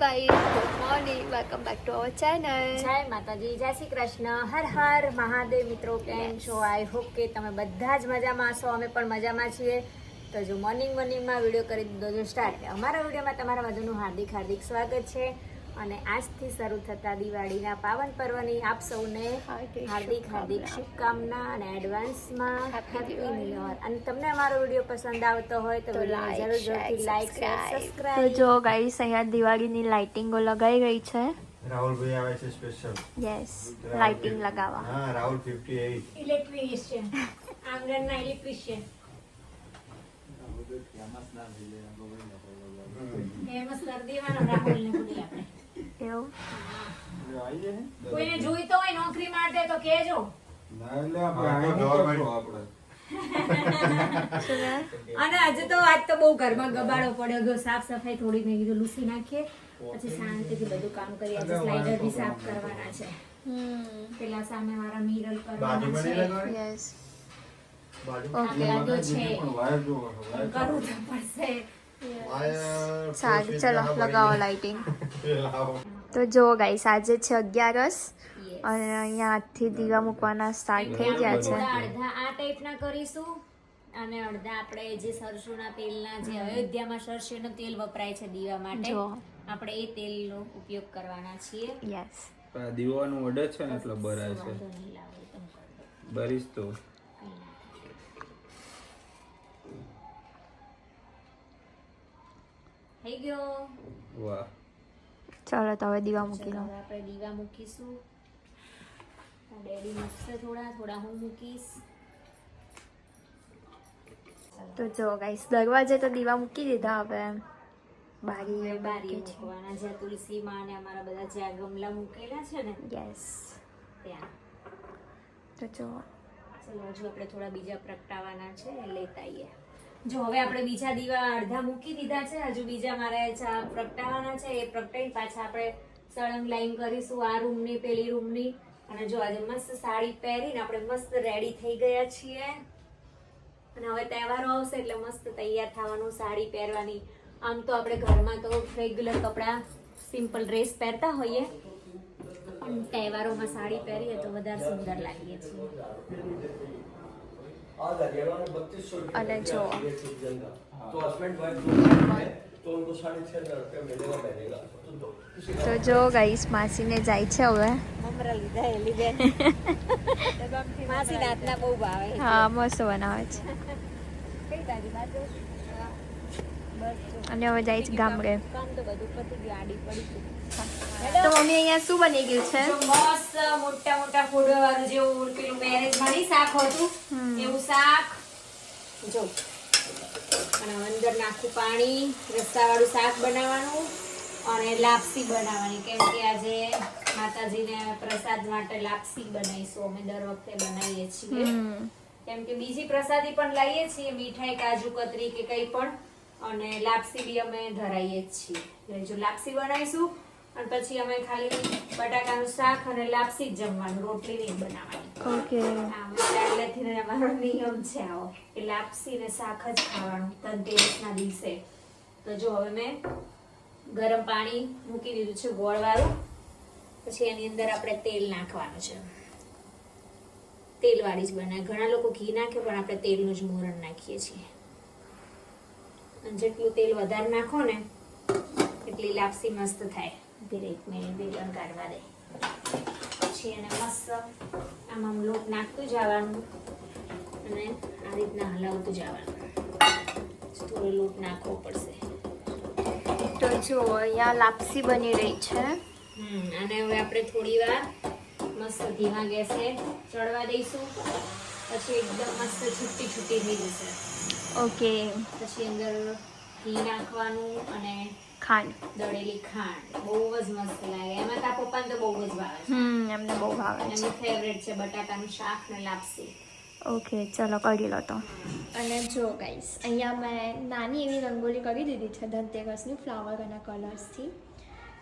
Guys, good morning, welcome back to our channel. જય માતાજી, જય શ્રી કૃષ્ણ, હર હર મહાદેવ. મિત્રો કેમ છો? આઈ હોપ કે તમે બધા જ મજામાં છો. અમે પણ મજામાં છીએ. તો જો મોર્નિંગમાં વિડીયો કરી દીધો છે સ્ટાર્ટ. અમારા વિડીયોમાં તમારા બધાનું હાર્દિક સ્વાગત છે. અને આજથી શરૂ થતા દિવાળીના પાવન પર્વની આપ સૌને હાર્દિક શુભકામના અને એડવાન્સમાં હેપી ન્યૂ યર. અને તમને અમારો વિડીયો પસંદ આવતો હોય તો વિડીયોને જરૂરથી લાઈક શેર સબસ્ક્રાઇબ. તો જો ગાઈસ, અહીંયા દિવાળીની લાઇટિંગો લગાઈ રહી છે. રાહુલભાઈ આવે છે સ્પેશિયલ. યસ, લાઇટિંગ લગાવવા. હા, રાહુલ 58 ઇલેક્ટ્રિશિયન, આંગણના ઇલેક્ટ્રિશિયન. ફેમસ કરી દેવાનો રાહુલને પૂરી આપણે. એવું કોઈને જોઈતો હોય નોકરી માટે તો કહેજો. અને આજે તો આજ તો બહુ ઘરમાં ગબાડો પડ્યો ગયો. સાફ સફાઈ થોડી મેં કીધું લૂસી નાખીએ, પછી શાંતિથી બધું કામ કરીએ. આજે સ્લાઇડર બી સાફ કરવાના છે. પેલા સામે મારા મિરર કરવાના છે. યસ, ઓકે લાગ્યો છે કરવું તો પડશે. સારું, ચલો લગાવો લાઇટિંગ. તો જો ગાઈસ, આજે છે 11 અને અહીંયા આજથી દીવા મૂકવાના સ્ટાર્ટ થઈ ગયા છે. અડધા આ ટાઈપના કરીશું અને અડધા આપણે જે સરસોના તેલના, જે અયોધ્યામાં સરસોનું તેલ વપરાય છે દીવા માટે, આપણે એ તેલનો ઉપયોગ કરવાના છીએ. યસ, દીવાનું ઓર્ડર છે ને એટલે બરાય છે. બરીશ તો થઈ ગયો. વાહ, ચલો તો હવે દીવા મૂકી લો. આપણે દીવા મૂકીશું. ડેડી મૂકશે, થોડા હું મૂકીશ. તો જો ગાઈસ, દરવાજે તો દીવા મૂકી દીધા. હવે બારી મૂકવાના છે. તુલસીમાં અને અમારા બધા જ્યાં ગમલા મૂકેલા છે ને, યસ, ત્યાં. તો જો ચલો, હજુ આપણે થોડા બીજા પ્રગટાવાના છે, લેતા આવીએ. જો હવે આપણે બીજા દીવા અડધા મૂકી દીધા છે. હજુ બીજા મારે પ્રગટાવાના છે. એ પ્રગટાઈને પાછા આપણે સળંગ લાઈન કરીશું, આ રૂમની પેલી રૂમની. અને જો આજે મસ્ત સાડી પહેરીને આપણે મસ્ત રેડી થઈ ગયા છીએ. અને હવે તહેવારો આવશે એટલે મસ્ત તૈયાર થવાનું, સાડી પહેરવાની. આમ તો આપણે ઘરમાં તો રેગ્યુલર કપડાં, સિમ્પલ ડ્રેસ પહેરતા હોઈએ, પણ તહેવારોમાં સાડી પહેરીએ તો વધારે સુંદર લાગીએ છીએ. અને જો તો જો ગાઈસ, માસીને જાય છે હવે. મમરા લીધા એ લીધે માસી રાતના બહુ ભાવે. હા, મસ્ત બનાવે છે. કઈ બાજુ અને હવે જાય છે ગામડે. કામ તો બધું પતી ગયું, આડી પડી ગયું. તો મમ્મી, અહીંયા શું બની ગયું છે? જો મસ્ત મોટા ફોડવા વાળું જેવું પેલું મેરેજમાં નહીં શાક હતું એવું શાક. જો અને અંદર નાખું પાણી, રસ્સાવાળું શાક બનાવવાનું અને લાપસી બનાવવાની. કેમ કે આજે માતાજીને પ્રસાદ માટે લાપસી બનાવીશું. અમે દર વખતે બનાવીએ છીએ. કેમ કે બીજી પ્રસાદી પણ લાવીએ છીએ, મીઠાઈ, કાજુ કતરી કે કંઈ પણ. અને લાપસી બી અમે ધરાઈએ જ છીએ. જો લાપસી બનાવીશું અને પછી અમે ખાલી બટાકાનું શાક અને લાપસી જ જમવાનું, રોટલી નહીં બનાવવાની. ઓકે, પહેલેથી અમારો નિયમ છે આવો કે લાપસી ને શાક જ ખાવાનું ધનતેરસના દિવસે. તો જો હવે મેં ગરમ પાણી મૂકી દીધું છે ગોળવાળું. પછી એની અંદર આપણે તેલ નાખવાનું છે. તેલવાળી જ બનાવે. ઘણા લોકો ઘી નાખે, પણ આપણે તેલનું જ મોરણ નાખીએ છીએ. અને જેટલું તેલ વધારે નાખો ને એટલી લાપસી મસ્ત થાય. ધીરે 1 મિનિટ બેલણ કાઢવા દે. પછી એને મસ્ત આમ લોટ નાખતું જવાનું અને આ રીતના હલાવતું જવાનું. થોડો લોટ નાખવો પડશે. તો જો અહીંયા લાપસી બની રહી છે. અને હવે આપણે થોડી વાર મસ્ત ધીમા ગેસે ચડવા દઈશું. પછી એકદમ મસ્ત છૂટી થઈ જશે. ઓકે, પછી અંદર ઘી નાખવાનું અને ખાંડ, દળેલી ખાંડ. બહુ જ મસ્ત લાગે. એમાં તારા પપ્પાને તો બહુ જ ભાવે છે. એમને બહુ ભાવે છે. એમનું ફેવરેટ છે બટાકાનું શાક ને લાપસી. ઓકે, ચલો કરી લો તો. અને જો ગાઈસ, અહીંયા મેં નાની એવી રંગોળી કરી દીધી છે ધનતેરસની, ફ્લાવર અને કલર્સથી.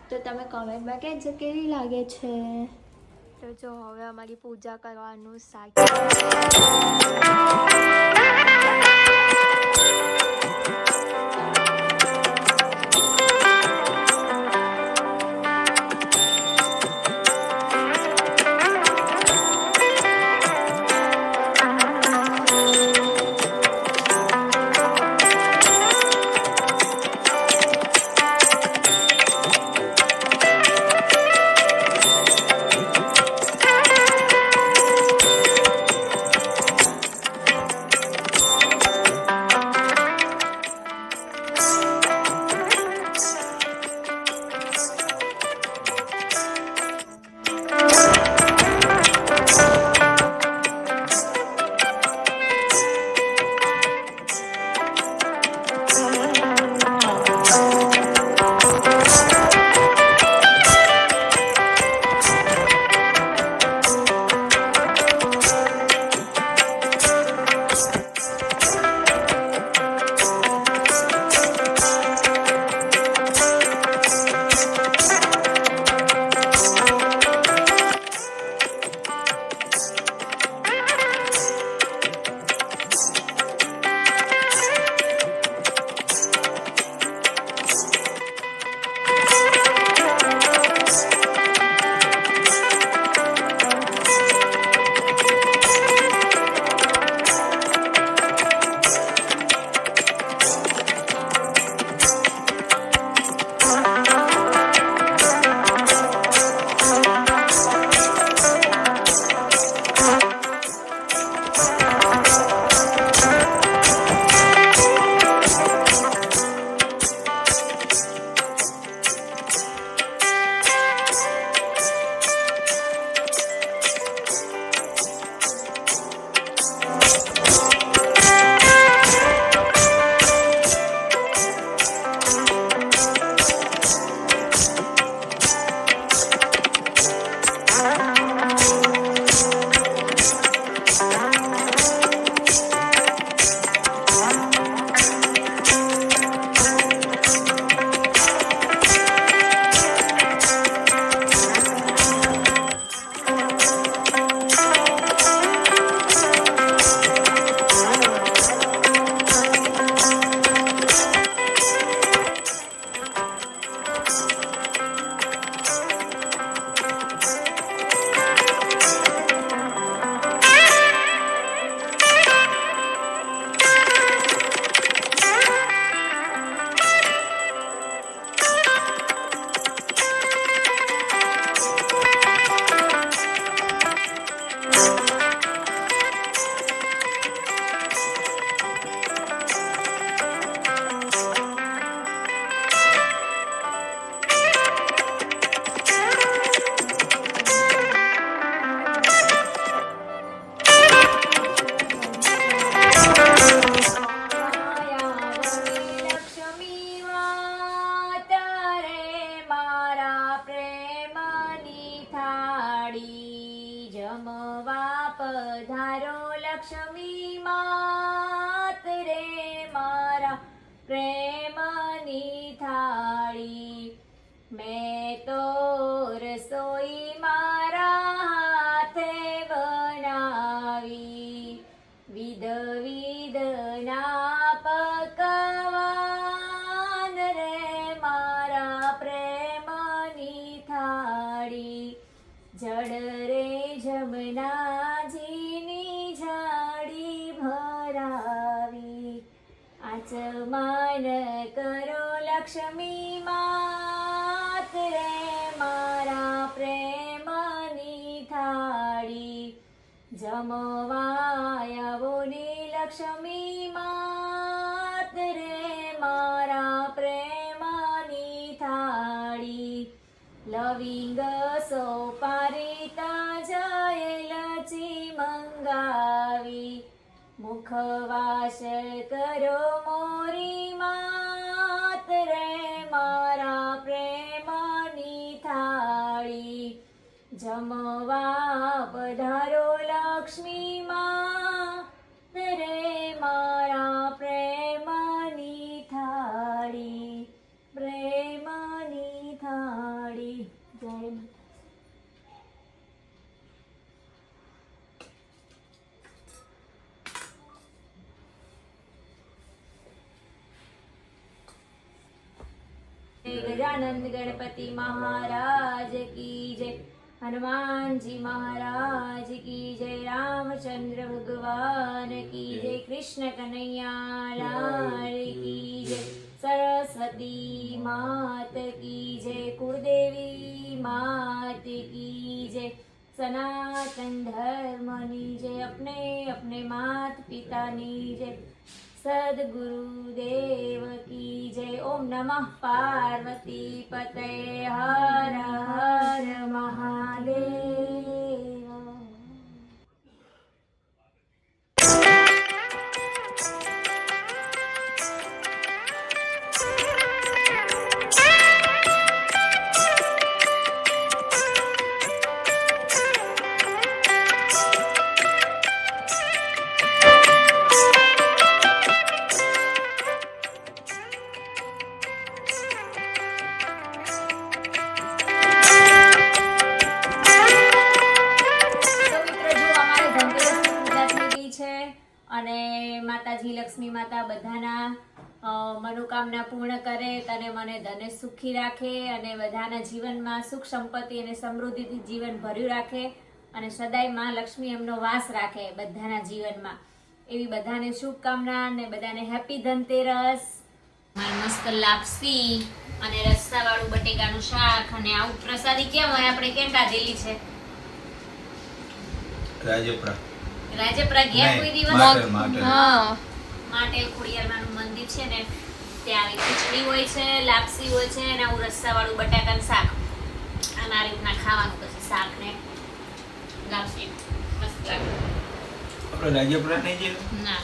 તો તમે કમેન્ટમાં કહેજો કેવી લાગે છે. તો જો હવે અમારી પૂજા કરવાનું સ્ટાર્ટ. પ્રેમની થાળી. મેં તો રસોઈ મારા હાથે બનાવી, વિધ વિધના પકવાન રે મારા પ્રેમની થાળી. જડ રે જમનાજીની જાળી ભરાવી, આચમાન કરો લક્ષ્મી માત રે મારા પ્રેમની થાળી. જમવાયાવો ને લક્ષ્મી માત રે મારા પ્રેમની થાળી. લવિંગ સોપારી જયલચી મંગાવી, મુખવાસ કરો મોરી માત રે મારા પ્રેમની થાળી. જમવા પધારો લક્ષ્મી માત રે મારા પ્રેમની થાળી. પ્રેમની થાળી. જય માતા. ગજાનંદ ગણપતિ મહારાજ કી જય, હનુમાનજી મહારાજ કી જય, રામચંદ્ર ભગવાન કી જય, કૃષ્ણ કનૈયા લાલ કી જય, સરસ્વતી માત કી જય, કુળદેવી માત કી જય, સનાતન ધર્મની જય, अपने अपने मात पिताની જય, સદગુરુદેવ કી જય. ઓમ નમઃ પાર્વતી પતય, હર હર મહાદેવ. અને માતાજી લક્ષ્મી માતા બધાના મનોકામના પૂર્ણ કરે અને મને ધને સુખી રાખે અને બધાના જીવનમાં સુખ સંપત્તિ અને સમૃદ્ધિથી જીવન ભર્યું રાખે અને સદાય માં લક્ષ્મી એમનો વાસ રાખે બધાના જીવનમાં. એવી બધાને શુભકામના અને બધાને હેપી ધનતેરસ. મસ્ત લાપસી અને રસ્સાવાળું બટેકાનું શાક અને આવું પ્રસાદી કેમ હોય આપણે કેમ કાઢેલી છે રાજપરા ગયા કોઈ દિવસ હા માટેલ ખોડિયારમાંનું મંદિર છે ને ત્યાં આવી ખીચડી હોય છે, લાપસી હોય છે અને આવું રસ્સાવાળું બટાકાનું શાક. અને આ રીતના ખાવાનું પછી શાક ને લાપસી મસ્ત લાગે. આપણે રાજપરા નહીં જઈએ ના